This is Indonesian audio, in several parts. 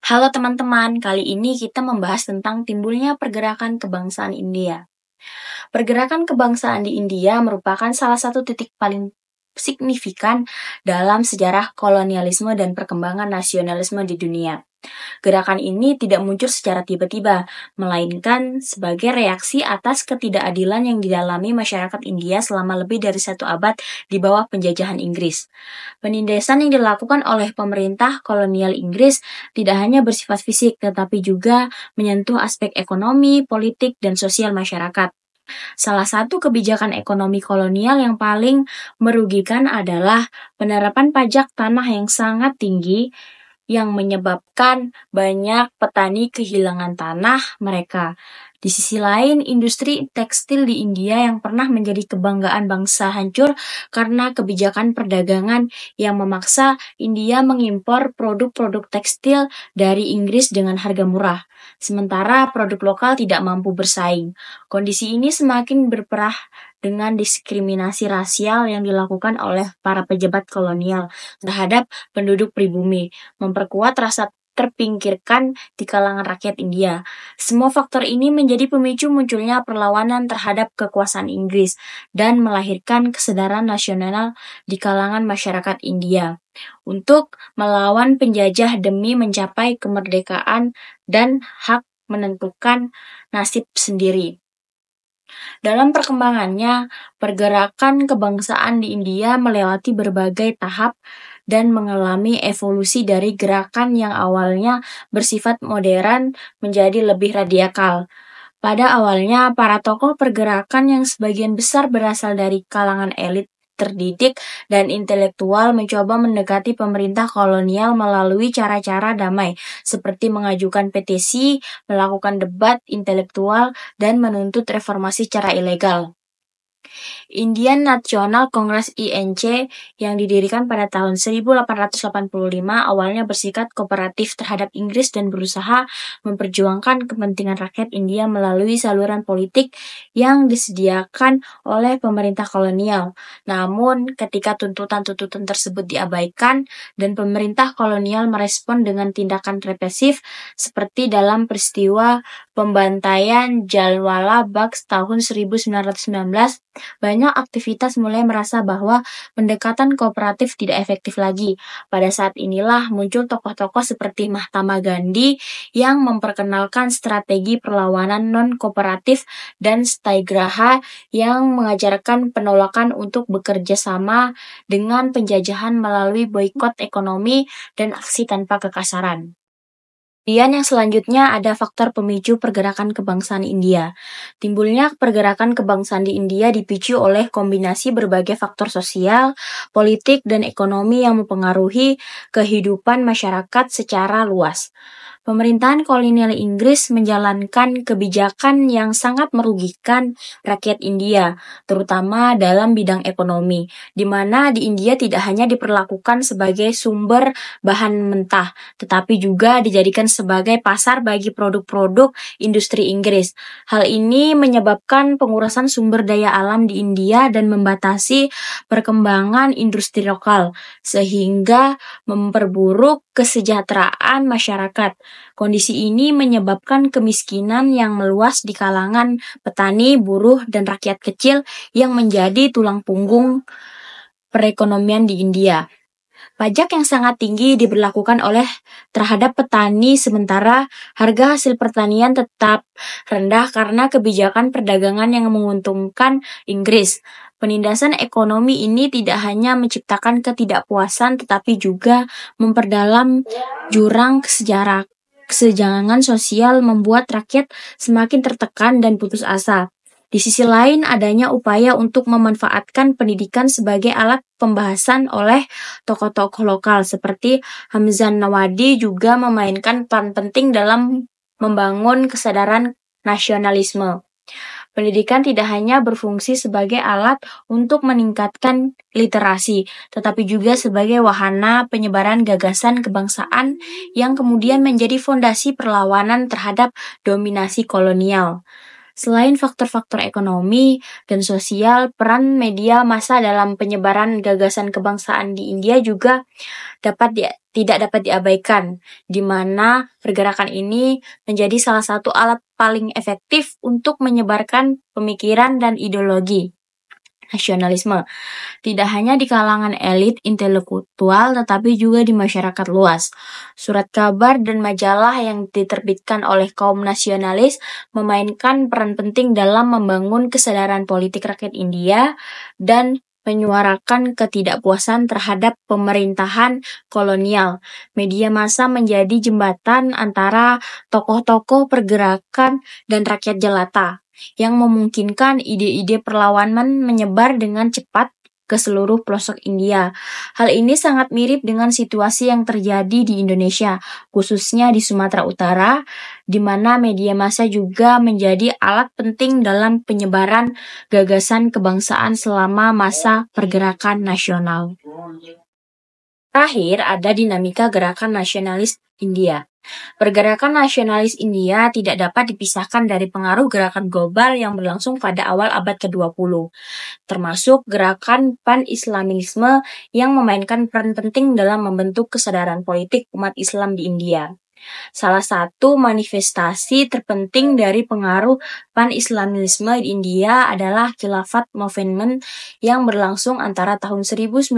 Halo teman-teman, kali ini kita membahas tentang timbulnya pergerakan kebangsaan India. Pergerakan kebangsaan di India merupakan salah satu titik paling signifikan dalam sejarah kolonialisme dan perkembangan nasionalisme di dunia. Gerakan ini tidak muncul secara tiba-tiba, melainkan sebagai reaksi atas ketidakadilan yang dialami masyarakat India selama lebih dari 1 abad di bawah penjajahan Inggris. Penindasan yang dilakukan oleh pemerintah kolonial Inggris tidak hanya bersifat fisik, tetapi juga menyentuh aspek ekonomi, politik, dan sosial masyarakat. Salah satu kebijakan ekonomi kolonial yang paling merugikan adalah penerapan pajak tanah yang sangat tinggi yang menyebabkan banyak petani kehilangan tanah mereka. Di sisi lain, industri tekstil di India yang pernah menjadi kebanggaan bangsa hancur karena kebijakan perdagangan yang memaksa India mengimpor produk-produk tekstil dari Inggris dengan harga murah, sementara produk lokal tidak mampu bersaing. Kondisi ini semakin berperah dengan diskriminasi rasial yang dilakukan oleh para pejabat kolonial terhadap penduduk pribumi, memperkuat rasa terpinggirkan di kalangan rakyat India. Semua faktor ini menjadi pemicu munculnya perlawanan terhadap kekuasaan Inggris dan melahirkan kesadaran nasional di kalangan masyarakat India untuk melawan penjajah demi mencapai kemerdekaan dan hak menentukan nasib sendiri. Dalam perkembangannya, pergerakan kebangsaan di India melewati berbagai tahap dan mengalami evolusi dari gerakan yang awalnya bersifat modern menjadi lebih radikal. Pada awalnya, para tokoh pergerakan yang sebagian besar berasal dari kalangan elit terdidik dan intelektual mencoba mendekati pemerintah kolonial melalui cara-cara damai, seperti mengajukan petisi, melakukan debat intelektual, dan menuntut reformasi secara ilegal. Indian National Congress (INC) yang didirikan pada tahun 1885 awalnya bersikap kooperatif terhadap Inggris dan berusaha memperjuangkan kepentingan rakyat India melalui saluran politik yang disediakan oleh pemerintah kolonial. Namun, ketika tuntutan-tuntutan tersebut diabaikan dan pemerintah kolonial merespon dengan tindakan represif seperti dalam peristiwa pembantaian Jallianwala Bagh tahun 1919, banyak aktivitas mulai merasa bahwa pendekatan kooperatif tidak efektif lagi. Pada saat inilah muncul tokoh-tokoh seperti Mahatma Gandhi yang memperkenalkan strategi perlawanan non-kooperatif dan Satyagraha yang mengajarkan penolakan untuk bekerja sama dengan penjajahan melalui boikot ekonomi dan aksi tanpa kekasaran. Kemudian yang selanjutnya ada faktor pemicu pergerakan kebangsaan India. Timbulnya pergerakan kebangsaan di India dipicu oleh kombinasi berbagai faktor sosial, politik, dan ekonomi yang mempengaruhi kehidupan masyarakat secara luas. Pemerintahan kolonial Inggris menjalankan kebijakan yang sangat merugikan rakyat India, terutama dalam bidang ekonomi, di mana di India tidak hanya diperlakukan sebagai sumber bahan mentah, tetapi juga dijadikan sebagai pasar bagi produk-produk industri Inggris. Hal ini menyebabkan pengurasan sumber daya alam di India dan membatasi perkembangan industri lokal, sehingga memperburuk kesejahteraan masyarakat. Kondisi ini menyebabkan kemiskinan yang meluas di kalangan petani, buruh, dan rakyat kecil yang menjadi tulang punggung perekonomian di India. Pajak yang sangat tinggi diberlakukan oleh terhadap petani sementara harga hasil pertanian tetap rendah karena kebijakan perdagangan yang menguntungkan Inggris. Penindasan ekonomi ini tidak hanya menciptakan ketidakpuasan tetapi juga memperdalam jurang kesenjangan sosial membuat rakyat semakin tertekan dan putus asa. Di sisi lain, adanya upaya untuk memanfaatkan pendidikan sebagai alat pembahasan oleh tokoh-tokoh lokal seperti Hamzah Nawadi juga memainkan peran penting dalam membangun kesadaran nasionalisme. Pendidikan tidak hanya berfungsi sebagai alat untuk meningkatkan literasi, tetapi juga sebagai wahana penyebaran gagasan kebangsaan yang kemudian menjadi fondasi perlawanan terhadap dominasi kolonial. Selain faktor-faktor ekonomi dan sosial, peran media massa dalam penyebaran gagasan kebangsaan di India juga tidak dapat diabaikan, di mana pergerakan ini menjadi salah satu alat paling efektif untuk menyebarkan pemikiran dan ideologi nasionalisme, tidak hanya di kalangan elit intelektual tetapi juga di masyarakat luas. Surat kabar dan majalah yang diterbitkan oleh kaum nasionalis memainkan peran penting dalam membangun kesadaran politik rakyat India dan menyuarakan ketidakpuasan terhadap pemerintahan kolonial. Media massa menjadi jembatan antara tokoh-tokoh pergerakan dan rakyat jelata yang memungkinkan ide-ide perlawanan menyebar dengan cepat ke seluruh pelosok India. Hal ini sangat mirip dengan situasi yang terjadi di Indonesia, khususnya di Sumatera Utara, di mana media massa juga menjadi alat penting dalam penyebaran gagasan kebangsaan selama masa pergerakan nasional. Terakhir, ada dinamika gerakan nasionalis India. Pergerakan nasionalis India tidak dapat dipisahkan dari pengaruh gerakan global yang berlangsung pada awal abad ke-20, termasuk gerakan pan-Islamisme yang memainkan peran penting dalam membentuk kesadaran politik umat Islam di India. Salah satu manifestasi terpenting dari pengaruh pan-Islamisme di India adalah Khilafat Movement yang berlangsung antara tahun 1918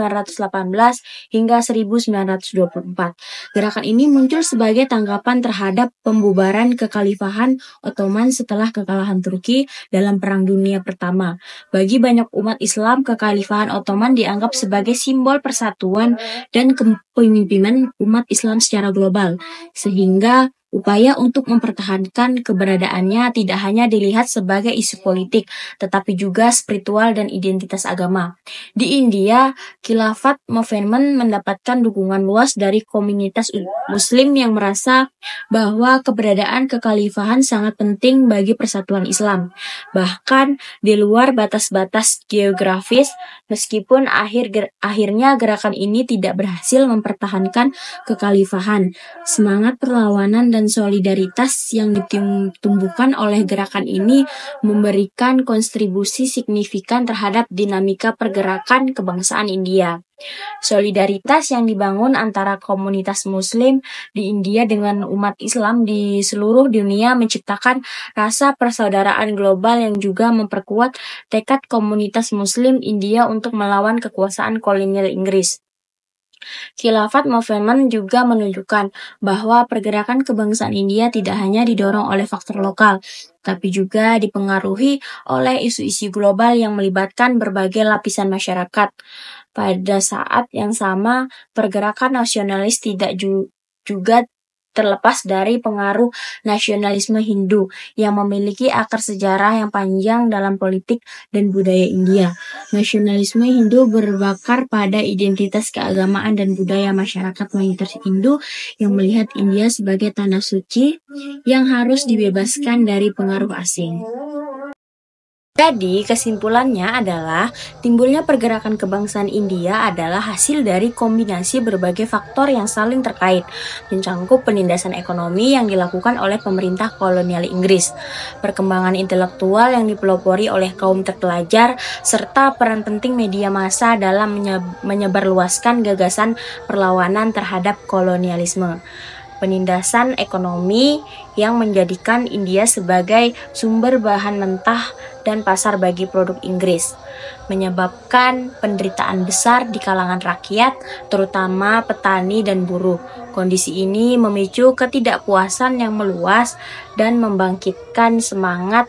hingga 1924. Gerakan ini muncul sebagai tanggapan terhadap pembubaran kekhalifahan Ottoman setelah kekalahan Turki dalam Perang Dunia Pertama. Bagi banyak umat Islam, kekhalifahan Ottoman dianggap sebagai simbol persatuan dan kepemimpinan umat Islam secara global, sehingga upaya untuk mempertahankan keberadaannya tidak hanya dilihat sebagai isu politik, tetapi juga spiritual dan identitas agama. Di India, Khilafat Movement mendapatkan dukungan luas dari komunitas Muslim yang merasa bahwa keberadaan kekhalifahan sangat penting bagi persatuan Islam. Bahkan di luar batas-batas geografis, meskipun akhirnya gerakan ini tidak berhasil mempertahankan kekhalifahan, semangat perlawanan dan solidaritas yang ditumbuhkan oleh gerakan ini memberikan kontribusi signifikan terhadap dinamika pergerakan kebangsaan India. Solidaritas yang dibangun antara komunitas Muslim di India dengan umat Islam di seluruh dunia menciptakan rasa persaudaraan global yang juga memperkuat tekad komunitas Muslim India untuk melawan kekuasaan kolonial Inggris. Khilafat Movement juga menunjukkan bahwa pergerakan kebangsaan India tidak hanya didorong oleh faktor lokal, tapi juga dipengaruhi oleh isu-isu global yang melibatkan berbagai lapisan masyarakat. Pada saat yang sama, pergerakan nasionalis tidak juga terlepas dari pengaruh nasionalisme Hindu yang memiliki akar sejarah yang panjang dalam politik dan budaya India. Nasionalisme Hindu berbakar pada identitas keagamaan dan budaya masyarakat mayoritas Hindu yang melihat India sebagai tanah suci yang harus dibebaskan dari pengaruh asing. Jadi, kesimpulannya adalah timbulnya pergerakan kebangsaan India adalah hasil dari kombinasi berbagai faktor yang saling terkait, mencangkup penindasan ekonomi yang dilakukan oleh pemerintah kolonial Inggris, perkembangan intelektual yang dipelopori oleh kaum terpelajar, serta peran penting media massa dalam menyebarluaskan gagasan perlawanan terhadap kolonialisme. Penindasan ekonomi yang menjadikan India sebagai sumber bahan mentah dan pasar bagi produk Inggris, menyebabkan penderitaan besar di kalangan rakyat, terutama petani dan buruh. Kondisi ini memicu ketidakpuasan yang meluas dan membangkitkan semangat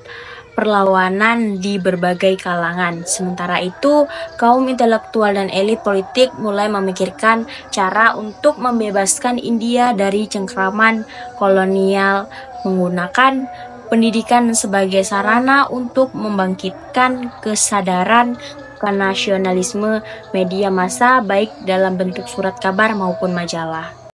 perlawanan di berbagai kalangan. Sementara itu, kaum intelektual dan elit politik mulai memikirkan cara untuk membebaskan India dari cengkraman kolonial menggunakan pendidikan sebagai sarana untuk membangkitkan kesadaran nasionalisme media massa baik dalam bentuk surat kabar maupun majalah.